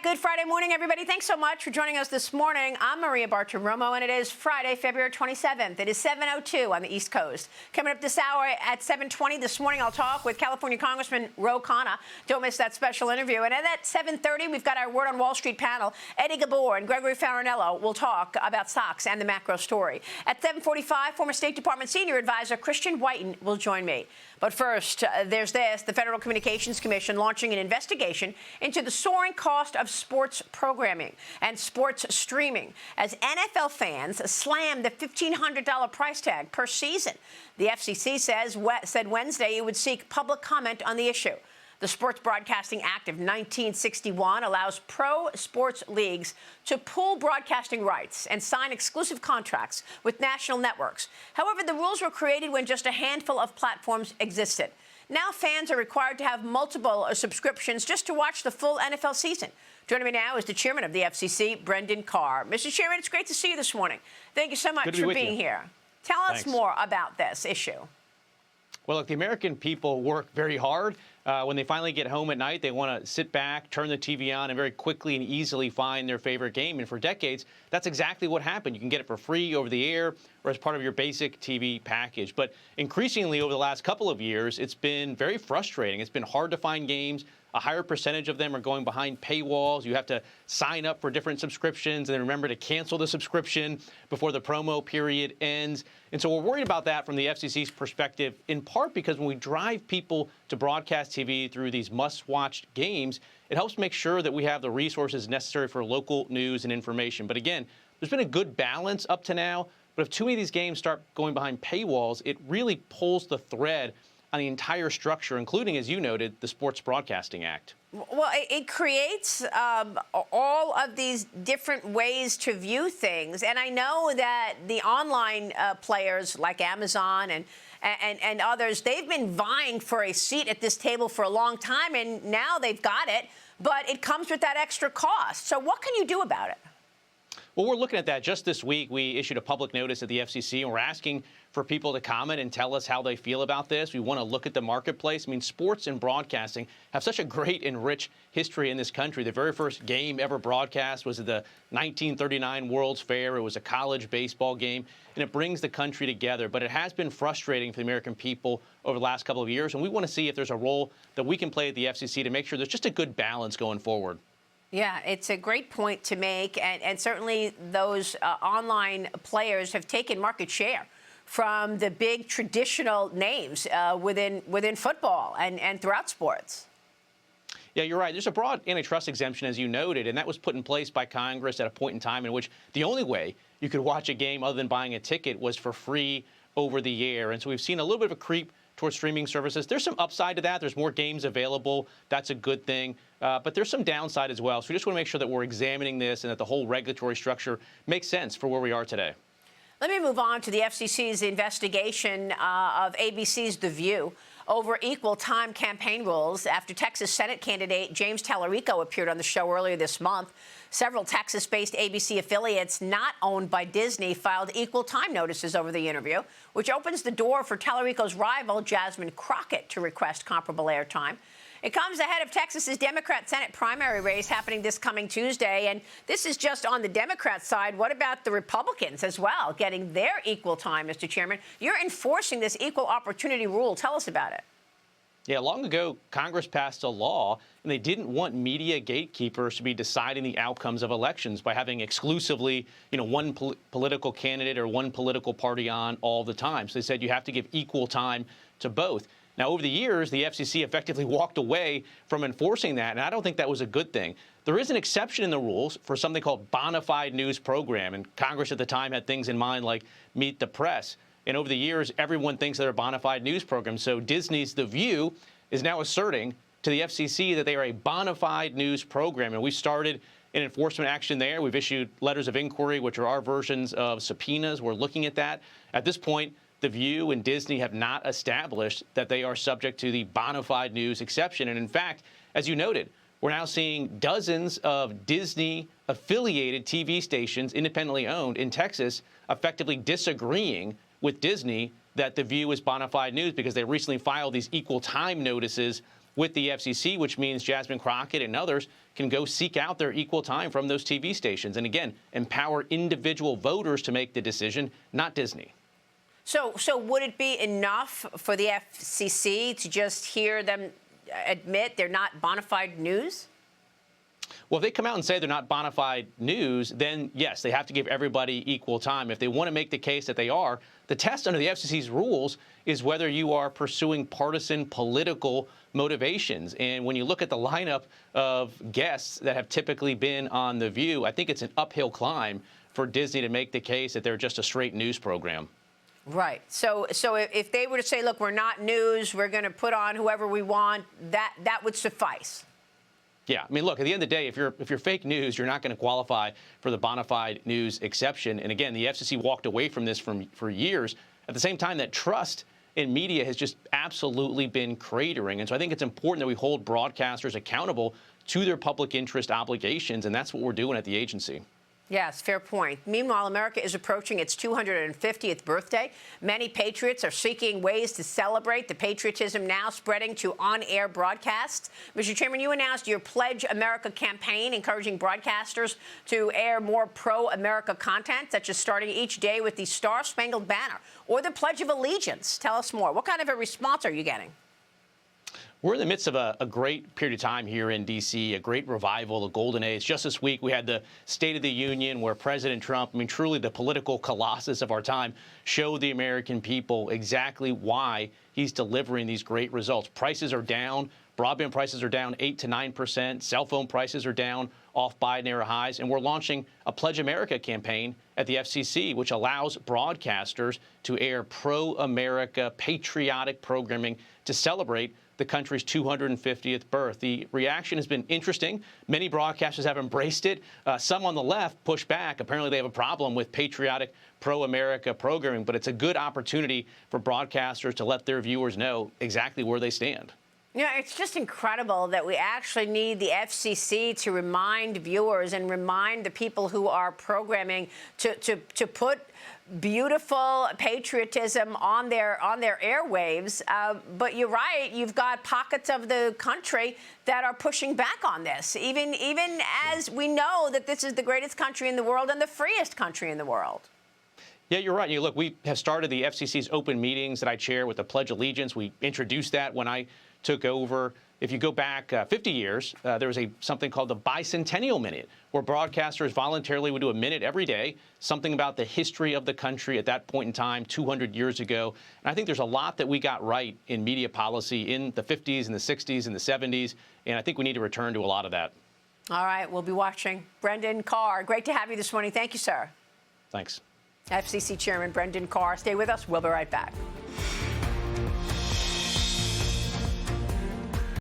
Good Friday morning, everybody. Thanks so much for joining us this morning. I'm Maria Bartiromo, and it is Friday, February 27th. It is 7:02 on the East Coast. Coming up this hour at 7:20 this morning, I'll talk with California Congressman Ro Khanna. Don't miss that special interview. And at 7:30, we've got our Word on Wall Street panel. Eddie Gabor and Gregory Farinello will talk about stocks and the macro story. At 7:45, former State Department Senior Advisor Christian Whiten will join me. But first, there's this. The Federal Communications Commission launching an investigation into the soaring cost of sports programming and sports streaming as NFL fans slam the $1,500 price tag per season. The FCC said Wednesday it would seek public comment on the issue. The Sports Broadcasting Act of 1961 allows pro sports leagues to pool broadcasting rights and sign exclusive contracts with national networks. However, the rules were created when just a handful of platforms existed. Now fans are required to have multiple subscriptions just to watch the full NFL season. Joining me now is the chairman of the FCC, Brendan Carr. Mr. Chairman, it's great to see you this morning. Thank you so much for being here. Tell us more about this issue. Well, look, the American people work very hard. When they finally get home at night, they want to sit back, turn the TV on, and very quickly and easily find their favorite game. And for decades, that's exactly what happened. You can get it for free over the air or as part of your basic TV package. But increasingly over the last couple of years, it's been very frustrating. It's been hard to find games. A higher percentage of them are going behind paywalls. You have to sign up for different subscriptions and then remember to cancel the subscription before the promo period ends. And so we're worried about that from the FCC's perspective, in part because when we drive people to broadcast TV through these must-watch games, it helps make sure that we have the resources necessary for local news and information. But again, there's been a good balance up to now. But if too many of these games start going behind paywalls, it really pulls the thread on the entire structure, including, as you noted, the Sports Broadcasting Act. Well, it creates all of these different ways to view things. And I know that the online players like Amazon and others, they've been vying for a seat at this table for a long time, and now they've got it. But it comes with that extra cost. So what can you do about it? Well, we're looking at that. Just this week, we issued a public notice at the FCC, and we're asking for people to comment and tell us how they feel about this. We want to look at the marketplace. I mean, sports and broadcasting have such a great and rich history in this country. The very first game ever broadcast was at the 1939 World's Fair. It was a college baseball game, and it brings the country together. But it has been frustrating for the American people over the last couple of years, and we want to see if there's a role that we can play at the FCC to make sure there's just a good balance going forward. Yeah, it's a great point to make, and certainly those online players have taken market share from the big traditional names within football and throughout sports. Yeah, you're right. There's a broad antitrust exemption, as you noted, and that was put in place by Congress at a point in time in which the only way you could watch a game other than buying a ticket was for free over the air. And so we've seen a little bit of a creep towards streaming services. There's some upside to that. There's more games available. That's a good thing. But there's some downside as well. So we just want to make sure that we're examining this and that the whole regulatory structure makes sense for where we are today. Let me move on to the FCC's investigation of ABC's The View over equal time campaign rules after Texas Senate candidate James Tallarico appeared on the show earlier this month. Several Texas-based ABC affiliates not owned by Disney filed equal time notices over the interview, which opens the door for Tallarico's rival, Jasmine Crockett, to request comparable airtime. It comes ahead of Texas's Democrat Senate primary race happening this coming Tuesday, and this is just on the Democrat side. What about the Republicans as well, getting their equal time, Mr. Chairman? You're enforcing this equal opportunity rule. Tell us about it. Yeah, long ago, Congress passed a law, and they didn't want media gatekeepers to be deciding the outcomes of elections by having exclusively, one political candidate or one political party on all the time. So they said you have to give equal time to both. Now, over the years, the FCC effectively walked away from enforcing that, and I don't think that was a good thing. There is an exception in the rules for something called bona fide news program, and Congress at the time had things in mind like Meet the Press. And over the years, everyone thinks they're a bona fide news program. So Disney's The View is now asserting to the FCC that they are a bona fide news program. And we started an enforcement action there. We've issued letters of inquiry, which are our versions of subpoenas. We're looking at that. At this point, The View and Disney have not established that they are subject to the bona fide news exception. And in fact, as you noted, we're now seeing dozens of Disney-affiliated TV stations, independently owned in Texas, effectively disagreeing with Disney that The View is bona fide news because they recently filed these equal time notices with the FCC, which means Jasmine Crockett and others can go seek out their equal time from those TV stations. And again, empower individual voters to make the decision, not Disney. So would it be enough for the FCC to just hear them admit they're not bona fide news? Well, if they come out and say they're not bona fide news, then yes, they have to give everybody equal time. If they want to make the case that they are, the test under the FCC's rules is whether you are pursuing partisan political motivations. And when you look at the lineup of guests that have typically been on The View, I think it's an uphill climb for Disney to make the case that they're just a straight news program. Right. So if they were to say, look, we're not news, we're going to put on whoever we want, that would suffice. Yeah, I mean, look, at the end of the day, if you're fake news, you're not going to qualify for the bona fide news exception. And again, the FCC walked away from this for years. At the same time, that trust in media has just absolutely been cratering. And so I think it's important that we hold broadcasters accountable to their public interest obligations, and that's what we're doing at the agency. Yes, fair point. Meanwhile, America is approaching its 250th birthday. Many patriots are seeking ways to celebrate the patriotism now spreading to on-air broadcasts. Mr. Chairman, you announced your Pledge America campaign, encouraging broadcasters to air more pro-America content, such as starting each day with the Star-Spangled Banner or the Pledge of Allegiance. Tell us more. What kind of a response are you getting? We're in the midst of a great period of time here in D.C., a great revival, a golden age. Just this week, we had the State of the Union where President Trump, I mean, truly the political colossus of our time, showed the American people exactly why he's delivering these great results. Prices are down. Broadband prices are down 8 to 9%. Cell phone prices are down off Biden-era highs. And we're launching a Pledge America campaign at the FCC, which allows broadcasters to air pro-America patriotic programming to celebrate the country's 250th birth. The reaction has been interesting. Many broadcasters have embraced it. Some on the left push back. Apparently, they have a problem with patriotic pro-America programming, but it's a good opportunity for broadcasters to let their viewers know exactly where they stand. Yeah, it's just incredible that we actually need the FCC to remind viewers and remind the people who are programming to put beautiful patriotism on their airwaves. But you're right, you've got pockets of the country that are pushing back on this, even as we know that this is the greatest country in the world and the freest country in the world. Yeah, you're right. Look, we have started the FCC's open meetings that I chair with the Pledge of Allegiance. We introduced that when I took over. If you go back 50 years, there was something called the Bicentennial Minute, where broadcasters voluntarily would do a minute every day, something about the history of the country at that point in time, 200 years ago. And I think there's a lot that we got right in media policy in the 50s and the 60s and the 70s, and I think we need to return to a lot of that. All right, we'll be watching. Brendan Carr, great to have you this morning. Thank you, sir. Thanks. FCC Chairman Brendan Carr. Stay with us. We'll be right back.